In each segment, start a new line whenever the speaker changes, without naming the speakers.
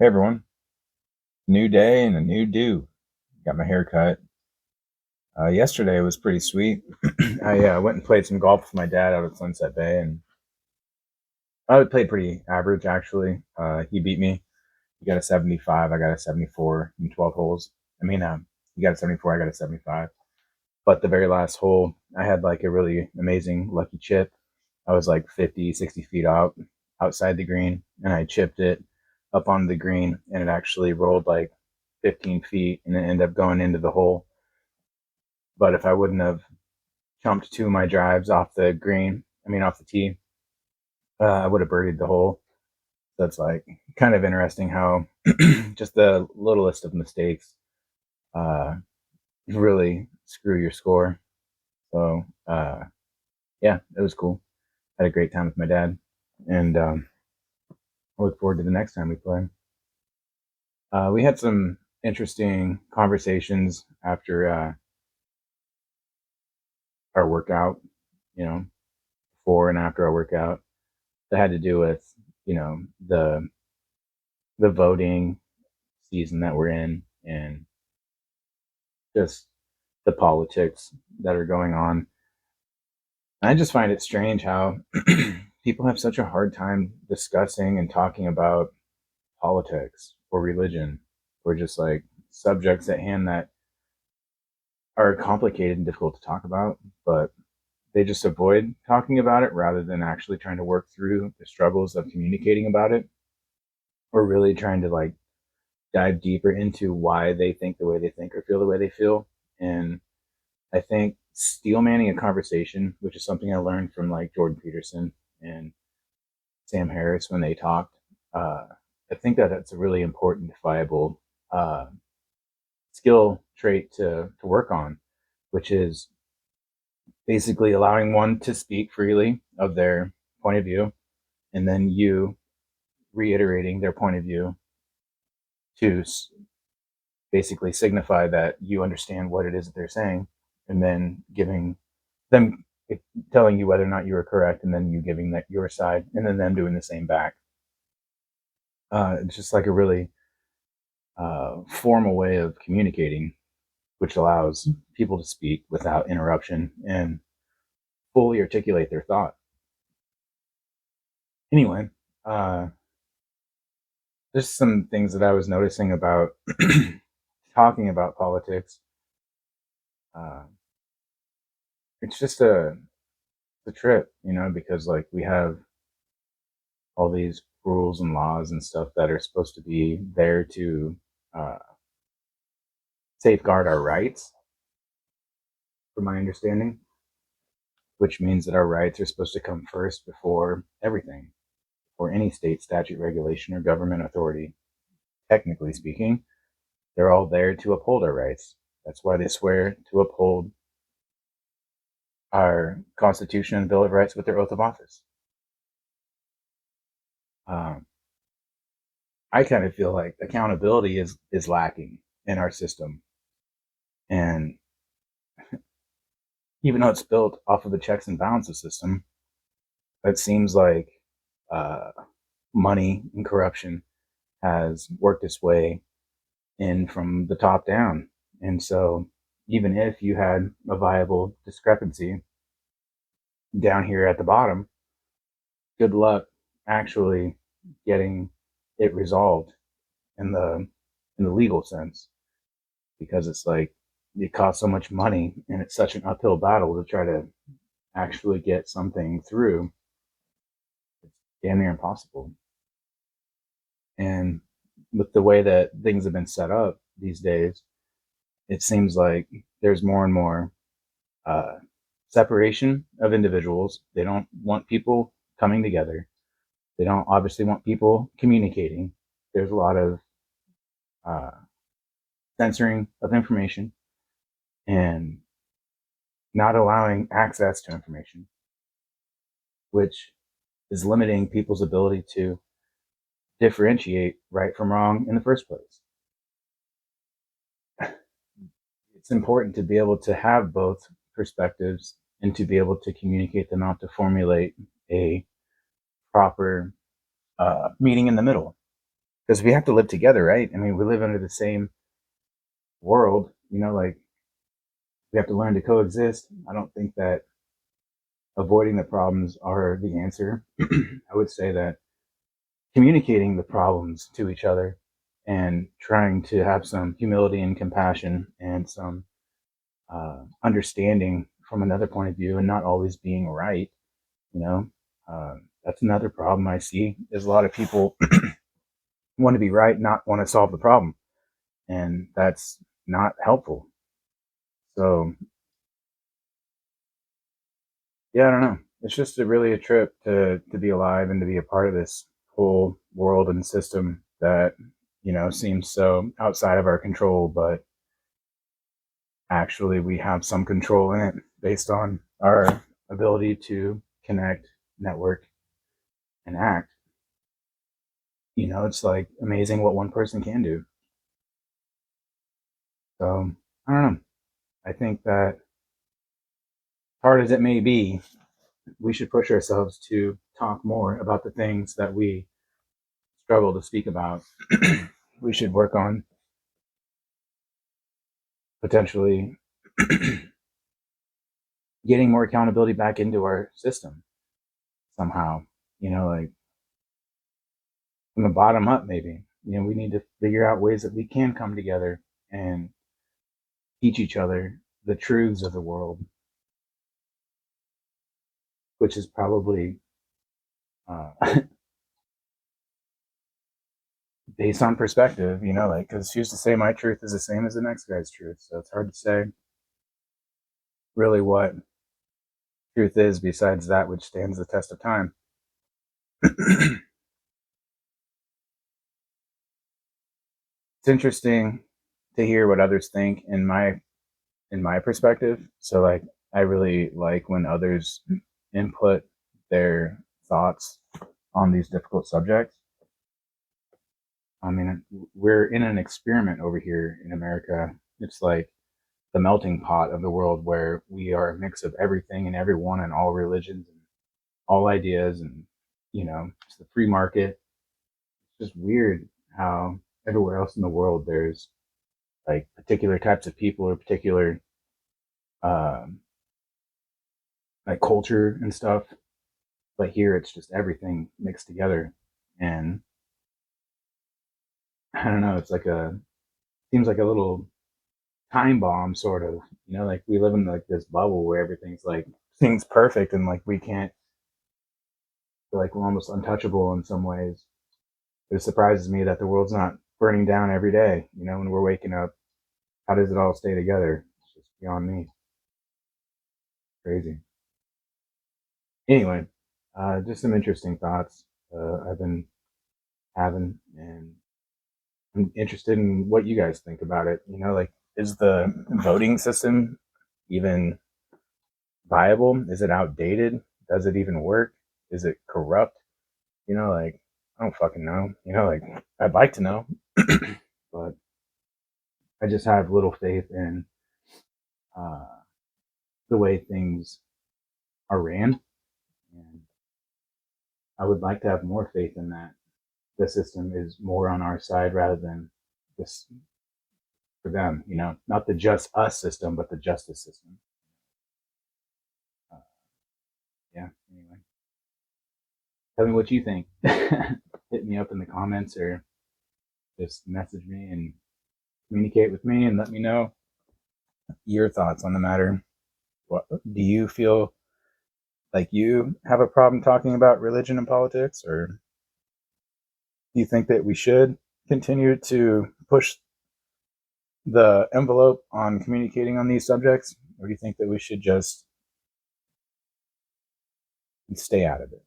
Hey everyone, new day and a new do. Got my hair cut. Yesterday was pretty sweet. I went and played some golf with my dad out at Sunset Bay, and I played pretty average actually. He beat me. He got a 75. I got a 74 in 12 holes. He got a 74. I got a 75. But the very last hole, I had like a really amazing lucky chip. I was like 50, 60 feet outside the green, and I chipped it up onto the green, and it actually rolled like 15 feet, and it ended up going into the hole. But if I wouldn't have chumped two of my drives off the green, off the tee, I would have birdied the hole. So it's like kind of interesting how just the littlest of mistakes uh, really screw your score. So yeah, it was cool. Had a great time with my dad, and I look forward to the next time we play. We had some interesting conversations after our workout, you know, before and after our workout that had to do with, you know, the voting season that we're in and just the politics that are going on. I just find it strange how people have such a hard time discussing and talking about politics or religion or just like subjects at hand that are complicated and difficult to talk about, but they just avoid talking about it rather than actually trying to work through the struggles of communicating about it or really trying to like dive deeper into why they think the way they think or feel the way they feel. And I think steel manning a conversation, which is something I learned from like Jordan Peterson and Sam Harris when they talked. I think that that's a really important, viable skill trait to work on, which is basically allowing one to speak freely of their point of view, and then you reiterating their point of view to basically signify that you understand what it is that they're saying, and then giving them telling you whether or not you were correct, and then you giving that your side, and then them doing the same back. It's just like a really formal way of communicating, which allows people to speak without interruption and fully articulate their thought. Anyway, uh, there's some things that I was noticing about talking about politics. Uh, it's just a trip, because like we have all these rules and laws and stuff that are supposed to be there to uh, safeguard our rights, from my understanding, which means that our rights are supposed to come first before everything, or any state statute, regulation, or government authority. Technically speaking, they're all there to uphold our rights. That's why they swear to uphold our Constitution and Bill of Rights with their oath of office. Um, I kind of feel like accountability is lacking in our system, and even though it's built off of the checks and balances system, it seems like uh, money and corruption has worked its way in from the top down. And so, even if you had a viable discrepancy down here at the bottom, good luck actually getting it resolved in the legal sense, because it's like it costs so much money and it's such an uphill battle to try to actually get something through. It's damn near impossible. And with the way that things have been set up these days, it seems like there's more and more uh, separation of individuals. They don't want people coming together. They don't obviously want people communicating. There's a lot of uh, censoring of information and not allowing access to information, which is limiting people's ability to differentiate right from wrong in the first place. It's important to be able to have both perspectives and to be able to communicate them out to formulate a proper meeting in the middle. because we have to live together, right? I mean, we live under the same world, like we have to learn to coexist. I don't think that avoiding the problems are the answer. I would say that communicating the problems to each other and trying to have some humility and compassion and some understanding from another point of view and not always being right, you know, that's another problem I see is a lot of people want to be right, not want to solve the problem. And that's not helpful. So, yeah, I don't know. It's just really a trip to be alive and to be a part of this whole world and system that, seems so outside of our control, but actually we have some control in it based on our ability to connect, network, and act. It's like amazing what one person can do. So I don't know. I think that hard as it may be, we should push ourselves to talk more about the things that we struggle to speak about. We should work on potentially getting more accountability back into our system somehow. Like from the bottom up, maybe. We need to figure out ways that we can come together and teach each other the truths of the world, which is probably uh, based on perspective, like, because who's to say my truth is the same as the next guy's truth? So it's hard to say really what truth is besides that which stands the test of time. It's interesting to hear what others think in my perspective. So like I really like when others input their thoughts on these difficult subjects. I mean, we're in an experiment over here in America. It's like the melting pot of the world where we are a mix of everything and everyone and all religions and all ideas and it's the free market. It's just weird how everywhere else in the world there's like particular types of people or particular um, like culture and stuff, but here it's just everything mixed together. And I don't know, it's like a seems like a little time bomb sort of, like we live in like this bubble where everything's like things perfect and like we can't feel like we're almost untouchable in some ways. It surprises me that the world's not burning down every day, when we're waking up. How does it all stay together? It's just beyond me. Crazy. Anyway, just some interesting thoughts I've been having, and I'm interested in what you guys think about it. Like, is the voting system even viable? Is it outdated? Does it even work? Is it corrupt? Like, I don't fucking know. Like, I'd like to know, but I just have little faith in uh, the way things are ran. And I would like to have more faith in that the system is more on our side rather than just for them, not the just us system, but the justice system. Uh, yeah, anyway, tell me what you think. Hit me up in the comments or just message me and communicate with me and let me know your thoughts on the matter. What do you feel like you have a problem talking about religion and politics, or do you think that we should continue to push the envelope on communicating on these subjects, or do you think that we should just stay out of it?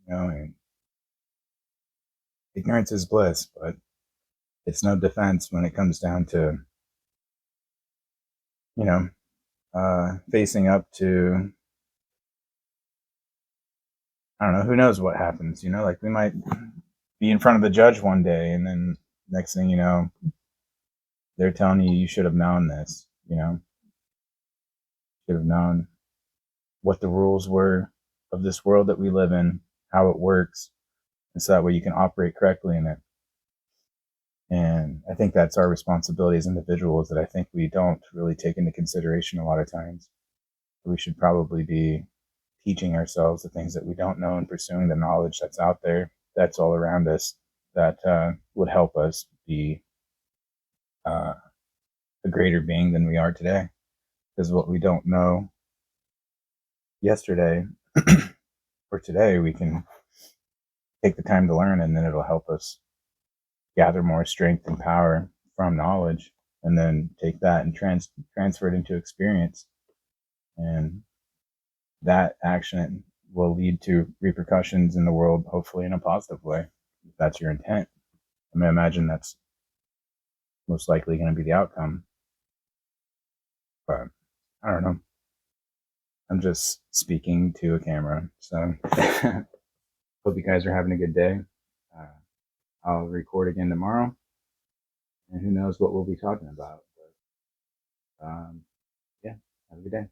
And ignorance is bliss, but it's no defense when it comes down to you know facing up to, I don't know, who knows what happens. Like we might be in front of the judge one day, and then next thing you know, they're telling you should have known this. Should have known what the rules were of this world that we live in, how it works, and so that way you can operate correctly in it. I think that's our responsibility as individuals that I think we don't really take into consideration a lot of times. We should probably be teaching ourselves the things that we don't know and pursuing the knowledge that's out there, that's all around us, that would help us be uh, a greater being than we are today. Because what we don't know yesterday or today, we can take the time to learn, and then it'll help us gather more strength and power from knowledge, and then take that and transfer it into experience. And that action will lead to repercussions in the world, hopefully in a positive way, if that's your intent. I mean, imagine that's most likely going to be the outcome. But I don't know. I'm just speaking to a camera. So hope you guys are having a good day. Uh, I'll record again tomorrow, and who knows what we'll be talking about. But yeah, have a good day.